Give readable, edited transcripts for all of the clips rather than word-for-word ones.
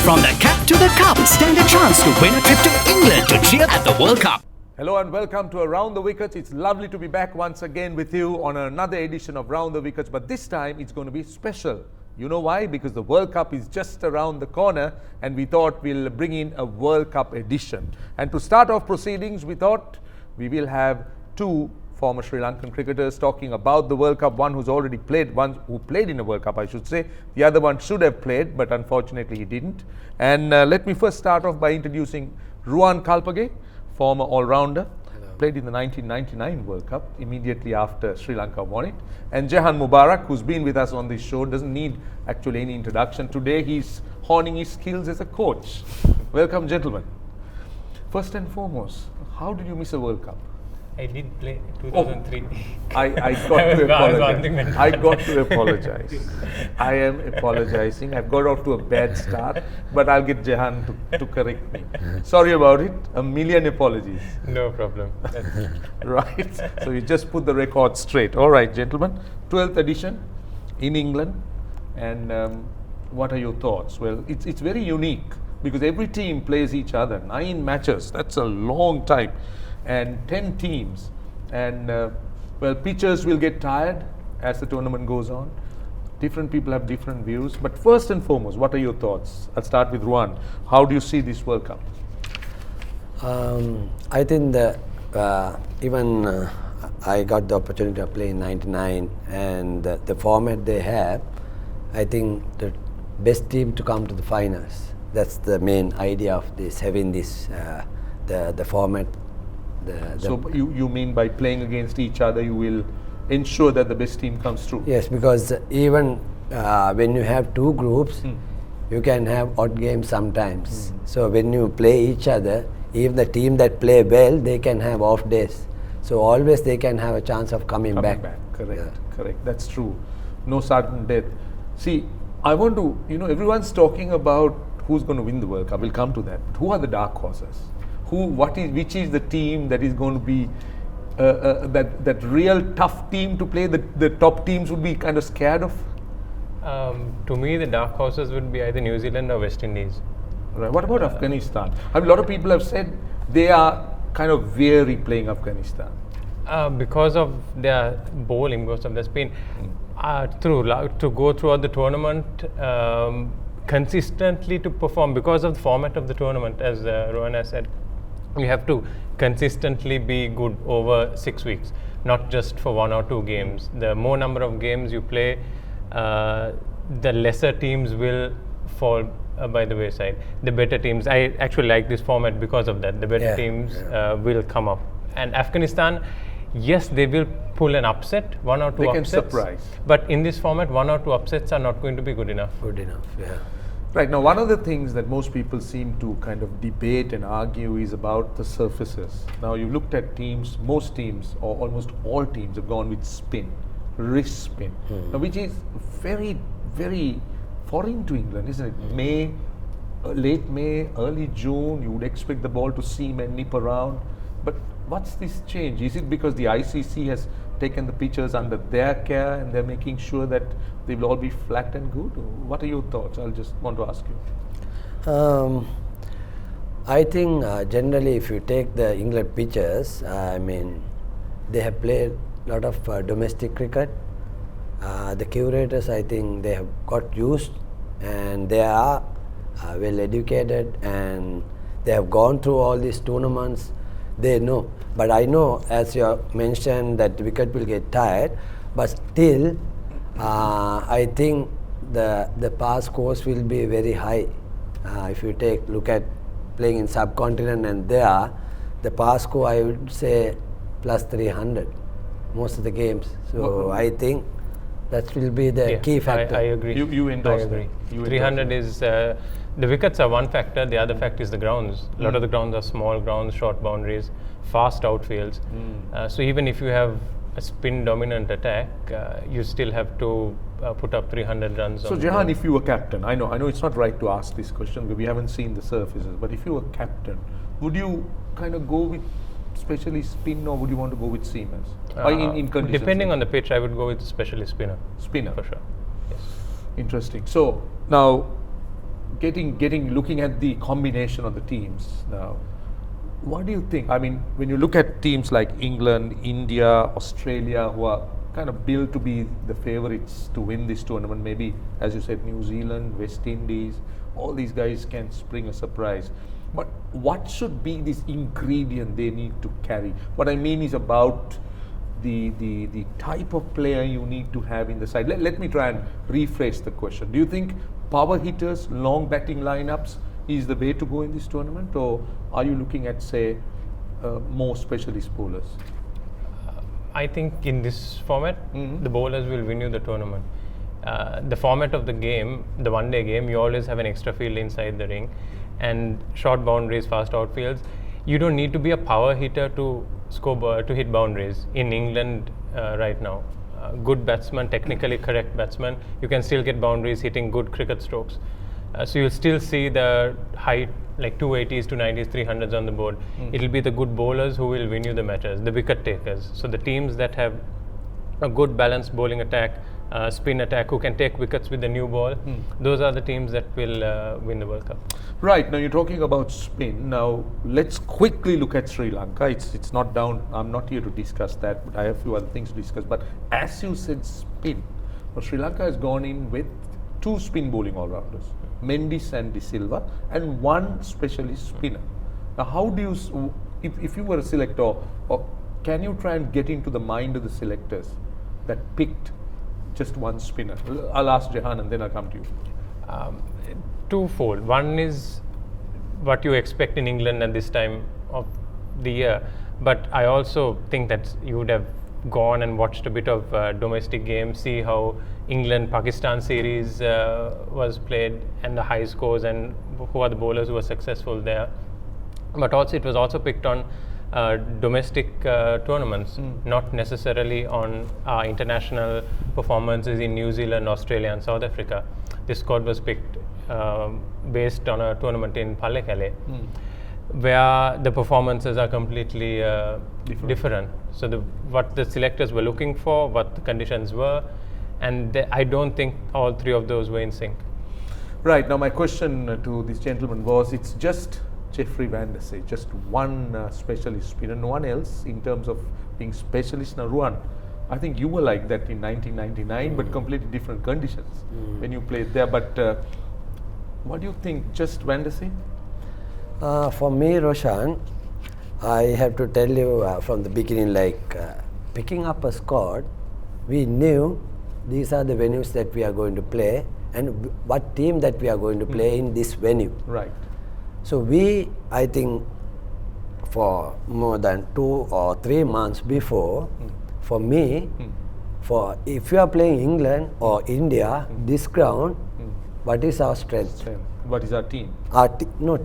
From the cap to the cup, stand a chance to win a trip to England to cheer at the World Cup. Hello and welcome to Around the Wickets. It's lovely to be back once again with you on another edition of Round the Wickets, but this time it's going to be special. You know why? Because the World Cup is just around the corner and we thought we'll bring in a World Cup edition. And to start off proceedings, we thought we will have two former Sri Lankan cricketers talking about the World Cup. One who's already played, one who played in a World Cup, I should say. The other one should have played, but unfortunately he didn't. And let me first start off by introducing Ruwan Kalpage, former all-rounder. Played in the 1999 World Cup immediately after Sri Lanka won it. And Jehan Mubarak, who's been with us on this show, doesn't need actually any introduction. Today he's honing his skills as a coach. Welcome, gentlemen. First and foremost, how did you miss a World Cup? I did play 2003. I got to apologize. I got to apologize. I am apologizing. I've got off to a bad start, but I'll get Jehan to correct me. Sorry about it. A million apologies. No problem. Right. So you just put the record straight. All right, gentlemen. 12th edition in England. And what are your thoughts? Well, it's very unique because every team plays each other. 9 matches. That's a long time. And 10 teams, and well, pitchers will get tired as the tournament goes on. Different people have different views, but first and foremost, what are your thoughts? I'll start with Ruwan. How do you see this World Cup? I think that even I got the opportunity to play in '99, and the format they have, I think the best team to come to the finals. That's the main idea of this, having this the format. So you mean by playing against each other, you will ensure that the best team comes through? Yes, because even when you have 2 groups, you can have odd games sometimes. So when you play each other, even the team that play well, they can have off days. So always they can have a chance of coming back. Correct, correct. That's true. No sudden death. See, I want to, everyone's talking about who's going to win the World Cup. We'll come to that. But who are the dark horses? Which is the team that is going to be that real tough team to play? The top teams would be kind of scared of. To me, the dark horses would be either New Zealand or West Indies. Right. What about Afghanistan? A lot of people have said they are kind of weary playing Afghanistan because of their bowling, because of their spin. To go throughout the tournament. Consistently to perform because of the format of the tournament, as Rohan has said, you have to consistently be good over 6 weeks, not just for 1 or 2 games. The more number of games you play, the lesser teams will fall by the wayside. The better teams, I actually like this format because of that. The better teams will come up. And Afghanistan, yes, they will pull an upset, 1 or 2 they upsets. They can surprise. But in this format, 1 or 2 upsets are not going to be good enough. Good enough, yeah. Right, now one of the things that most people seem to kind of debate and argue is about the surfaces. Now you looked at teams, most teams or almost all teams have gone with spin, wrist spin, now, which is very, very foreign to England, isn't it? Late May, early June, you would expect the ball to seam and nip around. But what's this change? Is it because the ICC has taken the pitchers under their care and they're making sure that they will all be flat and good? What are your thoughts? I'll just want to ask you. I think generally if you take the England pitchers, I mean, they have played a lot of domestic cricket. The curators, I think they have got used and they are well educated and they have gone through all these tournaments. They know, but I know, as you mentioned, that the wicket will get tired, but still I think the pass scores will be very high. If you look at playing in subcontinent and there, the pass score I would say plus 300 most of the games. So I think that will be the key factor. I agree. You endorse I agree. You 300 is the wickets are one factor. The other factor is the grounds. A lot of the grounds are small grounds, short boundaries, fast outfields. So even if you have a spin dominant attack, you still have to put up 300 runs. So Jehan, if you were captain, I know it's not right to ask this question because we haven't seen the surfaces, but if you were captain, would you kind of go with specially spin or would you want to go with seamers? In conditions? Depending on the pitch, I would go with specially spinner. Spinner. For sure. Yes. Interesting. So now looking at the combination of the teams now, what do you think? I mean, when you look at teams like England, India, Australia, who are kind of billed to be the favorites to win this tournament, maybe, as you said, New Zealand, West Indies, all these guys can spring a surprise. But what should be this ingredient they need to carry? What I mean is about the type of player you need to have in the side. Let me try and rephrase the question. Do you think power hitters, long batting lineups is the way to go in this tournament, or are you looking at, say, more specialist bowlers? I think in this format, the bowlers will win you the tournament. The format of the game, the one-day game, you always have an extra field inside the ring, and short boundaries, fast outfields. You don't need to be a power hitter to to hit boundaries. In England right now, good batsman, technically correct batsman, you can still get boundaries hitting good cricket strokes. So you'll still see the height like 280s, 290s, 300s on the board. It'll be the good bowlers who will win you the matches, the wicket takers. So the teams that have a good balanced bowling attack, spin attack, who can take wickets with the new ball, those are the teams that will win the World Cup. Right, now you're talking about spin. Now let's quickly look at Sri Lanka. It's not down, I'm not here to discuss that, but I have a few other things to discuss. But as you said, spin. Well, Sri Lanka has gone in with 2 spin bowling all-rounders, Mendes and De Silva, and 1 specialist spinner. Now how do you, if you were a selector, or can you try and get into the mind of the selectors that picked just 1 spinner? I'll ask Jehan and then I'll come to you. Twofold. One is what you expect in England at this time of the year, but I also think that you would have gone and watched a bit of domestic games, see how England-Pakistan series was played and the high scores and who are the bowlers who were successful there. But also it was also picked on domestic tournaments, not necessarily on international performances in New Zealand, Australia and South Africa. This squad was picked based on a tournament in Pallekele, where the performances are completely different. So what the selectors were looking for, what the conditions were, and I don't think all 3 of those were in sync. Right, now my question to this gentleman was, it's just Jeffrey Van der Sey, just 1 specialist spinner, no one else in terms of being specialist. Now Ruwan, I think you were like that in 1999, but completely different conditions when you played there. But what do you think, just Van der Sey? For me, Roshan, I have to tell you from the beginning, picking up a squad, we knew these are the venues that we are going to play and what team that we are going to play in this venue. Right. So I think for more than 2 or 3 months before, for me, if you are playing England or India, this ground, what is our strength? What is our team?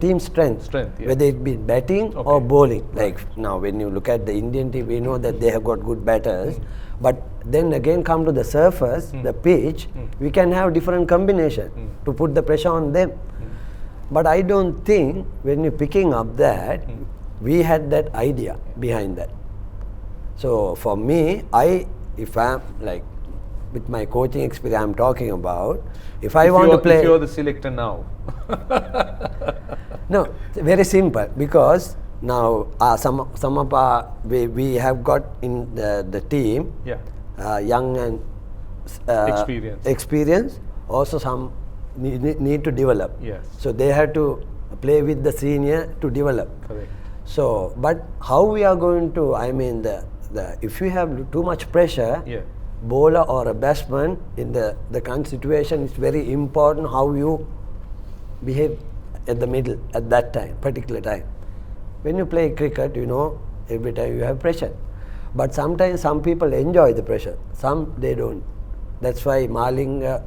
Team strength. Yeah. Whether it be batting or bowling. Like now when you look at the Indian team, we know that they have got good batters. But then again come to the surface, the pitch, we can have different combination to put the pressure on them. But I don't think when you're picking up that, we had that idea behind that. So for me, if I'm like, with my coaching experience I'm talking about, if want to play... If you're the selector now. No, very simple, because now some of our, we have got in the team, young and experience, also some need to develop. Yes. So they have to play with the senior to develop. Correct. So, but how we are going to, if you have too much pressure, bowler or a batsman in the current situation, it's very important how you behave at the middle at that time, particular time. When you play cricket, you know, every time you have pressure. But sometimes some people enjoy the pressure, some they don't. That's why Malinga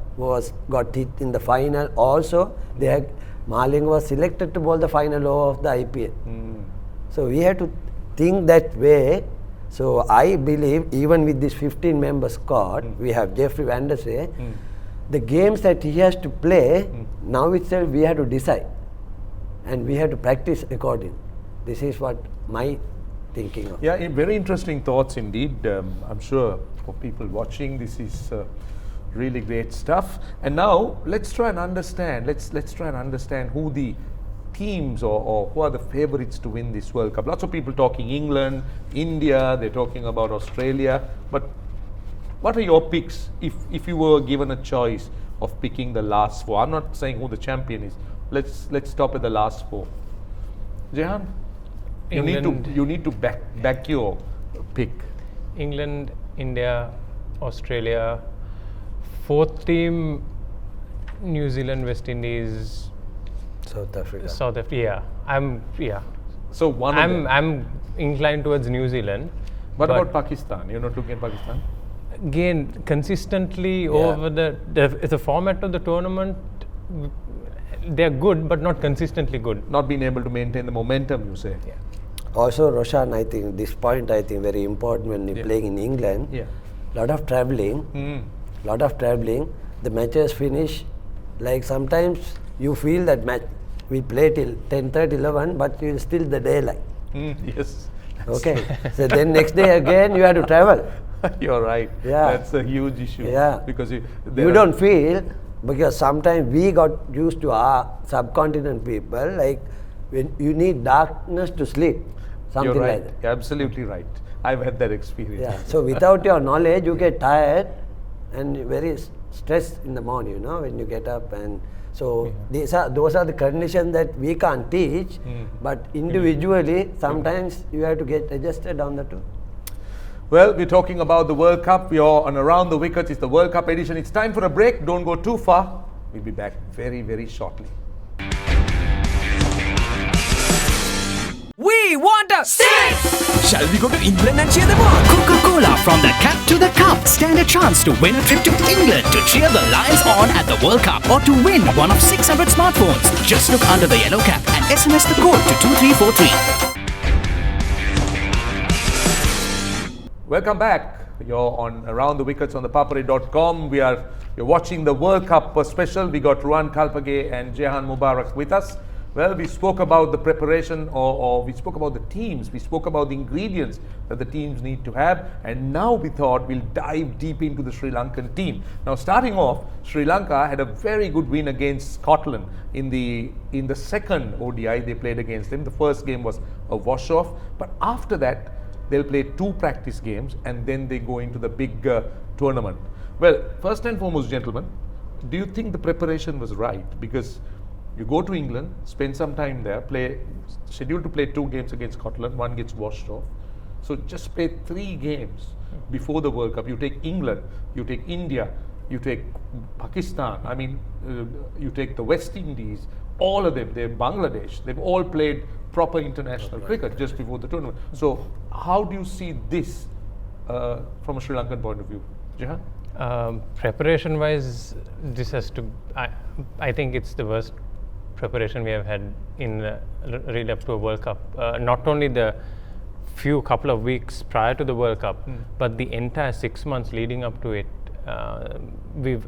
got hit in the final. Also, Malinga was selected to bowl the final over of the IPL. So we have to think that way. So I believe even with this 15-member squad, we have Jeffrey Van der Sey, the games that he has to play, now itself we have to decide. And we have to practice accordingly. This is what my thinking of. Yeah, very interesting thoughts indeed. I'm sure for people watching, this is Really great stuff. And now let's try and understand. Let's try and understand who the teams or who are the favorites to win this World Cup. Lots of people talking England, India. They're talking about Australia. But what are your picks if you were given a choice of picking the last four? I'm not saying who the champion is. Let's stop at the last four. Jehan, you need to back your pick. England, India, Australia. Fourth team, New Zealand, West Indies, South Africa. South Africa. Yeah. So I'm inclined towards New Zealand. What about Pakistan? You're not looking at Pakistan? Again, consistently over the format of the tournament, they're good, but not consistently good. Not being able to maintain the momentum, you say? Yeah. Also, Roshan, I think this point very important when you're playing in England. Yeah. Lot of traveling. The matches finish, like sometimes you feel that match we play till 10:30, 11, but it's still the daylight. Yes. Okay. So then next day again you have to travel. You're right. Yeah. That's a huge issue. Yeah. Because you don't feel, because sometimes we got used to our subcontinent people, like when you need darkness to sleep. Something You're right. like that. You're absolutely right. I've had that experience. Yeah. So without your knowledge, you get tired and very stressed in the morning, when you get up. And so those are the conditions that we can't teach, but individually, sometimes you have to get adjusted on the two. Well, we're talking about the World Cup. We are on Around the Wickets. It's the World Cup edition. It's time for a break. Don't go too far. We'll be back very, very shortly. We want a stick! Shall we go to England and cheer them on? Coca-Cola, from the cap to the cup. Stand a chance to win a trip to England to cheer the Lions on at the World Cup, or to win one of 600 smartphones. Just look under the yellow cap and SMS the code to 2343. Welcome back. You're on Around the Wickets on ThePapare.com. You're watching the World Cup special. We got Ruwan Kalpage and Jehan Mubarak with us. Well, we spoke about the preparation, or we spoke about the teams. We spoke about the ingredients that the teams need to have. And now we thought we'll dive deep into the Sri Lankan team. Now, starting off, Sri Lanka had a very good win against Scotland in the second ODI they played against them. The first game was a wash-off. But after that, they'll play 2 practice games and then they go into the big tournament. Well, first and foremost, gentlemen, do you think the preparation was right? Because you go to England, spend some time there, scheduled to play 2 games against Scotland, 1 gets washed off. So just play 3 games before the World Cup. You take England, you take India, you take Pakistan, you take the West Indies, all of them, they're Bangladesh, they've all played proper international cricket just before the tournament. So how do you see this from a Sri Lankan point of view? Jehan? Preparation wise, this has to, I think it's the worst preparation we have had in lead up to a World Cup. Not only the couple of weeks prior to the World Cup, but the entire 6 months leading up to it. We've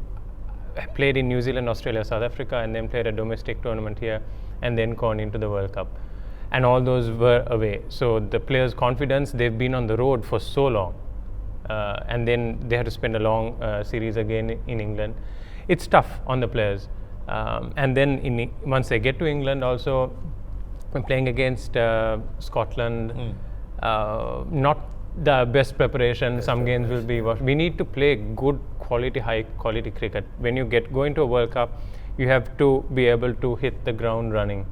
played in New Zealand, Australia, South Africa, and then played a domestic tournament here, and then gone into the World Cup. And all those were away. So the players' confidence, they've been on the road for so long. And then they had to spend a long series again in England. It's tough on the players. And then once they get to England, also playing against Scotland, not the best preparation. Some games will be. We need to play good quality, high quality cricket. When you go into a World Cup, you have to be able to hit the ground running.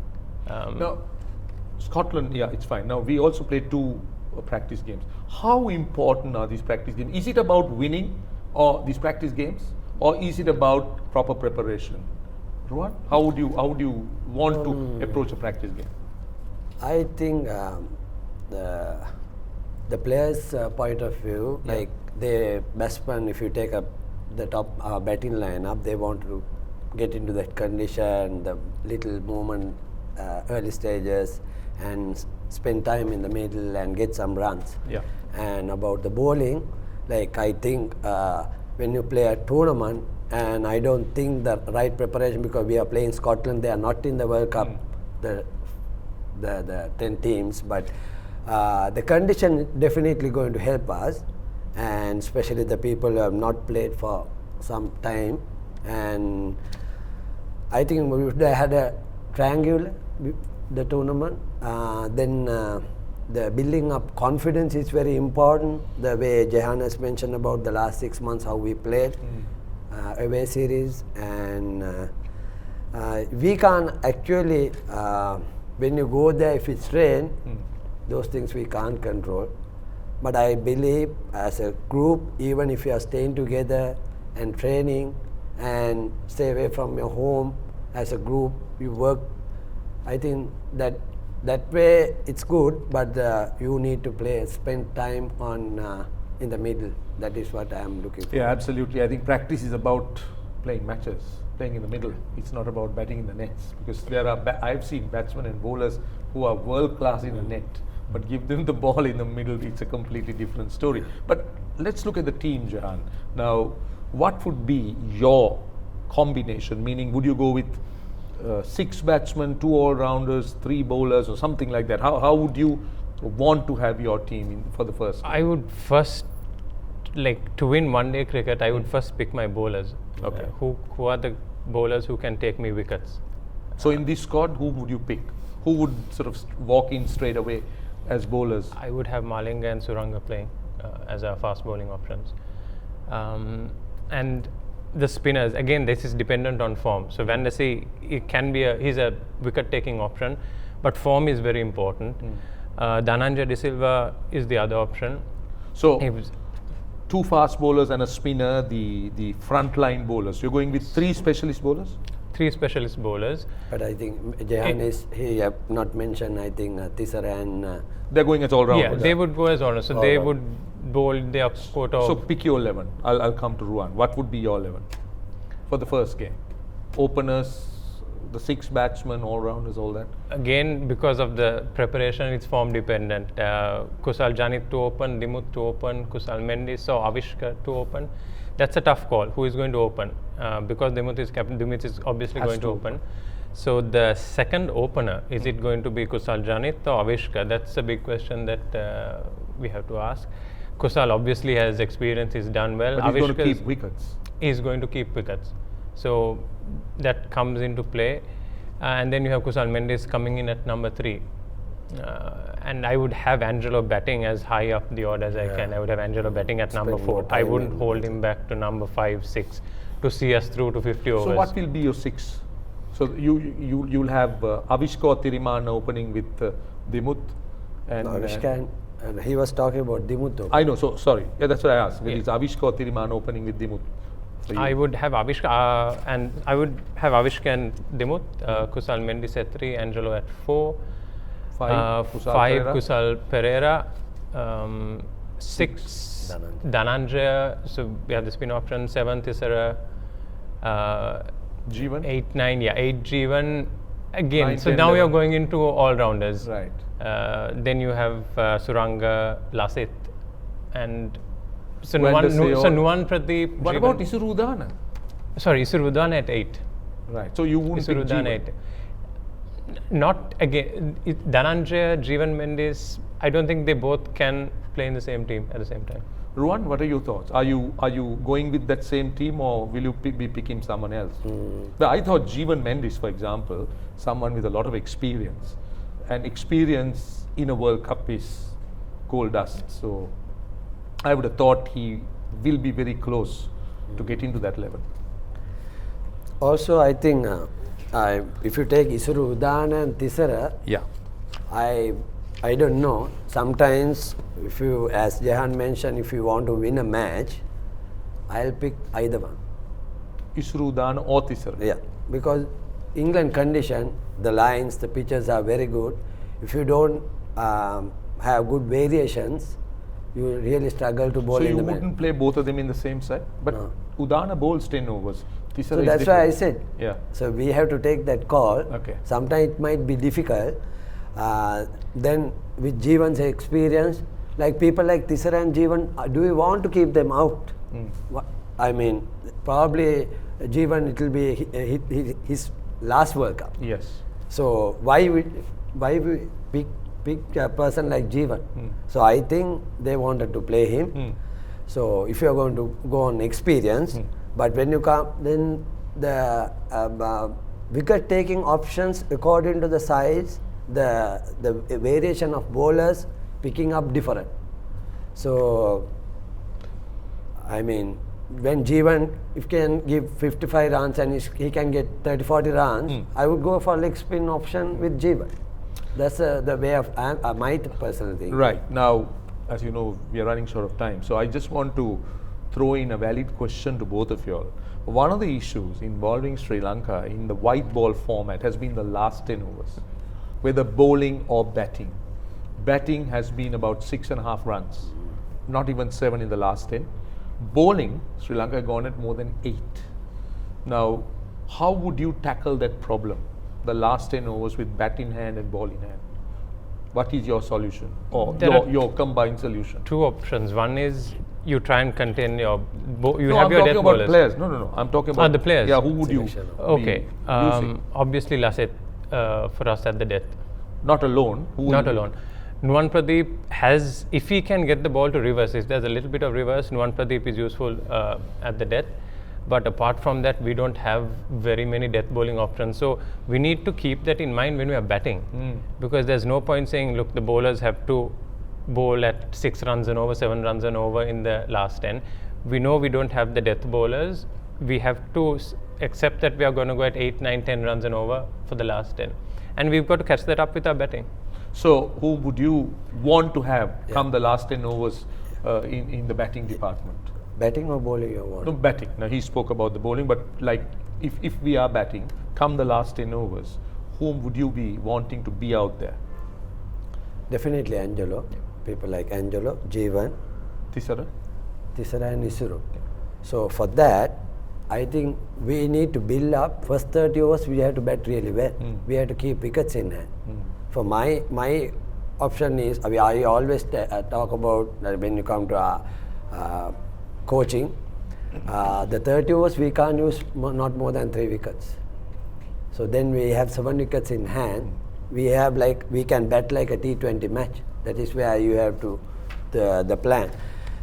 Now, Scotland, it's fine. Now we also played 2 practice games. How important are these practice games? Is it about winning or these practice games, or is it about proper preparation? Ruwan, how would you want to approach a practice game? I think the players' point of view, like the batsman, if you take up the top batting lineup, they want to get into that condition, the little movement, early stages, and spend time in the middle and get some runs. Yeah. And about the bowling, like I think when you play a tournament, and I don't think the right preparation, because we are playing Scotland, they are not in the World Cup, the 10 teams, but the condition definitely going to help us, and especially the people who have not played for some time, and I think if they had a triangular the tournament, then the building up confidence is very important. The way Jehan has mentioned about the last 6 months, how we played away series, and we can't actually, when you go there, if it's rain, those things we can't control. But I believe as a group, even if you are staying together and training and stay away from your home, as a group, you work, I think that way it's good, but you need to spend time on in the middle. That is what I am looking for. Yeah, absolutely. I think practice is about playing matches, playing in the middle. It's not about batting in the nets, because there are I've seen batsmen and bowlers who are world class in the net, but give them the ball in the middle, it's a completely different story. But let's look at the team, Jehan. Now, what would be your combination? Meaning, would you go with 6 batsmen, 2 all-rounders, 3 bowlers, or something like that? How would you want to have your team for the first game? I would first, to win one-day cricket, I would first pick my bowlers. Okay. Who are the bowlers who can take me wickets? So in this squad, who would you pick? Who would sort of walk in straight away as bowlers? I would have Malinga and Suranga playing as our fast bowling options. And the spinners, again, this is dependent on form. So Van der Sea, he's a wicket-taking option, but form is very important. Dhananjaya De Silva is the other option. So 2 fast bowlers and a spinner, the front-line bowlers. You're going with 3 specialist bowlers? 3 specialist bowlers. But I think Jehan he have not mentioned, I think Tisara and... They're going as all-rounders. Yeah, they would go as all-rounders. So they would bowl their quota So of... pick your 11. I'll come to Ruwan. What would be your 11 for the first game? Openers, the 6 batsmen, all-rounders, all that? Again, because of the preparation, it's form dependent. Kusal Janit to open, Dimuth to open, Kusal Mendis or Avishkar to open. That's a tough call. Who is going to open? Because Dimuth is captain, Dimuth is obviously going to open. So the second opener, is it going to be Kusal Janit or Avishkar? That's a big question that we have to ask. Kusal obviously has experience, he's done well. But he's going to keep wickets. He's going to keep wickets. So that comes into play. And then you have Kusal Mendis coming in at number 3. And I would have Angelo batting as high up the order as I can. I would have Angelo batting at number 4. I wouldn't hold him back to number 5, 6 to see us through to 50 overs. So what will be your 6? So you'll have Avishkar Tiriman opening with Dimuth and Avishkar, he was talking about Dimuth. I know. So sorry. Yeah, that's what I asked. It's Avishkar Tiriman opening with Dimuth. I would have Avishkar and Dimuth, Kusal Mendis at 3, Angelo at 4, 5 Kusal Pereira, 6 Dhananjaya. So we have the spin option. 7 Tisara, Jeevan. 8, 9. Yeah, 8 Jeevan. Again, 9, so 10, now 11. we are going into all-rounders. Right. Then you have Suranga, Lasith, and so Nuwan Pradeep. What about Isuru Udana? Sorry, Isuru Udana at 8. Right. So you wouldn't pick Isuru Udana Jeevan. 8. Not again. Dhananjaya, Jeevan Mendis. I don't think they both can play in the same team at the same time. Ruwan, what are your thoughts? Are you going with that same team, or will you be picking someone else? But I thought Jeevan Mendis, for example, someone with a lot of experience, and experience in a World Cup is gold dust. So I would have thought he will be very close to get into that level. Also, I think if you take Isuru Udana and Tisara, Yeah. I don't know. Sometimes, if you, as Jehan mentioned, if you want to win a match, I'll pick either one. Isuru Udana or Tisara. Yeah, because England condition, the lines, the pitches are very good. If you don't have good variations, you really struggle to bowl So in you the wouldn't play both of them in the same side? But No. Udana bowls 10 overs. Tisara So is that's why I different. said. Yeah. So we have to take that call. Okay. Sometimes it might be difficult. Then with Jeevan's experience, like people like Tisara and Jeevan, do we want to keep them out? I mean, probably Jeevan, it will be his last World Cup. Yes. So why we pick a person like Jeevan? So I think they wanted to play him. So if you are going to go on experience, But when you come, then the wicket taking options according to the size, the variation of bowlers picking up different. So, I mean, when Jehan, if can give 55 runs and he can get 30-40 runs, I would go for leg spin option with Jehan. That's the way of my personal thing. Right. Now, as you know, we are running short of time. So I just want to throw in a valid question to both of you all. One of the issues involving Sri Lanka in the white ball format has been the last 10 overs, whether bowling or batting. Batting has been about 6.5 runs, not even 7 in the last 10. Bowling, Sri Lanka gone at more than 8. Now, how would you tackle that problem, the last 10 overs with bat in hand and ball in hand? What is your solution or your combined solution? Two options. One is you try and contain your I'm talking about players. No. I'm talking about the players. Yeah, who would you? Okay. Obviously, Lasset for us at the death. Not alone. Not alone. Nuwan Pradeep has, if he can get the ball to reverse, if there's a little bit of reverse, Nuwan Pradeep is useful at the death. But apart from that, we don't have very many death bowling options. So we need to keep that in mind when we are batting. Because there's no point saying, look, the bowlers have to bowl at 6 runs and over, 7 runs and over in the last 10. We know we don't have the death bowlers. We have to accept that we are going to go at 8, 9, 10 runs and over for the last 10. And we've got to catch that up with our batting. So who would you want to have come the last 10 overs in the batting department? Batting or bowling you want? No, batting. Now he spoke about the bowling, but like if we are batting, come the last 10 overs, whom would you be wanting to be out there? Definitely Angelo. People like Angelo, Jehan, Thisara and Isuru. So for that, I think we need to build up. First 30 overs we have to bat really well. We have to keep wickets in hand. For my option is, I always talk about when you come to coaching, the 30 overs we can't use not more than 3 wickets. So then we have 7 wickets in hand. We can bat like a T20 match. That is where you have to the plan.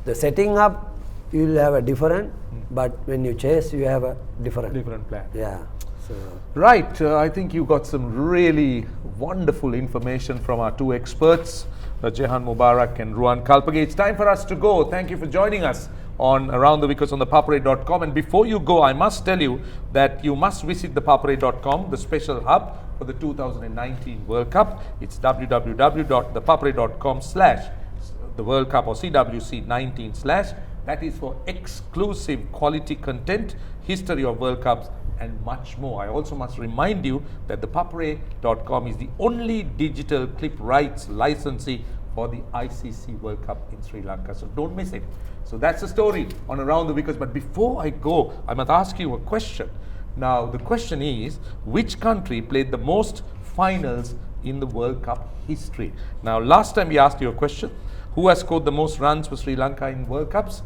The setting up you will have a different, but when you chase you have a different plan. Yeah. So. Right. I think you got some really wonderful information from our two experts, Jehan Mubarak and Ruwan Kalpage. It's time for us to go. Thank you for joining us on Around the Wickets on ThePapare.com. And before you go, I must tell you that you must visit ThePapare.com, the special hub for the 2019 World Cup. It's www.thepapare.com/the World Cup or CWC19/. That is for exclusive quality content, history of World Cups, and much more. I also must remind you that ThePapare.com is the only digital clip rights licensee for the ICC World Cup in Sri Lanka. So don't miss it. So that's the story on Around the Wickets. But before I go, I must ask you a question. Now, the question is, which country played the most finals in the World Cup history? Now, last time we asked you a question, who has scored the most runs for Sri Lanka in World Cups?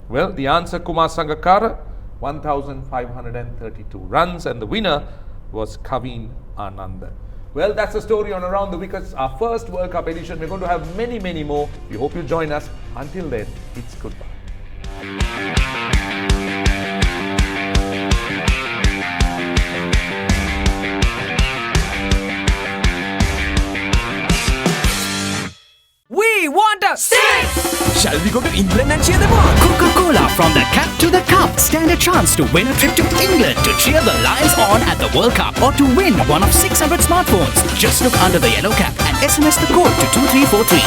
Well, the answer, Kumar Sangakkara, 1,532 runs, and the winner was Kavin Ananda. Well, that's the story on Around the Wickets, our first World Cup edition. We're going to have many, many more. We hope you join us. Until then, it's goodbye. We want a six! Shall we go to England and cheer them on? Coca-Cola, from the cap to the cup. Stand a chance to win a trip to England to cheer the Lions on at the World Cup or to win one of 600 smartphones. Just look under the yellow cap and SMS the code to 2343.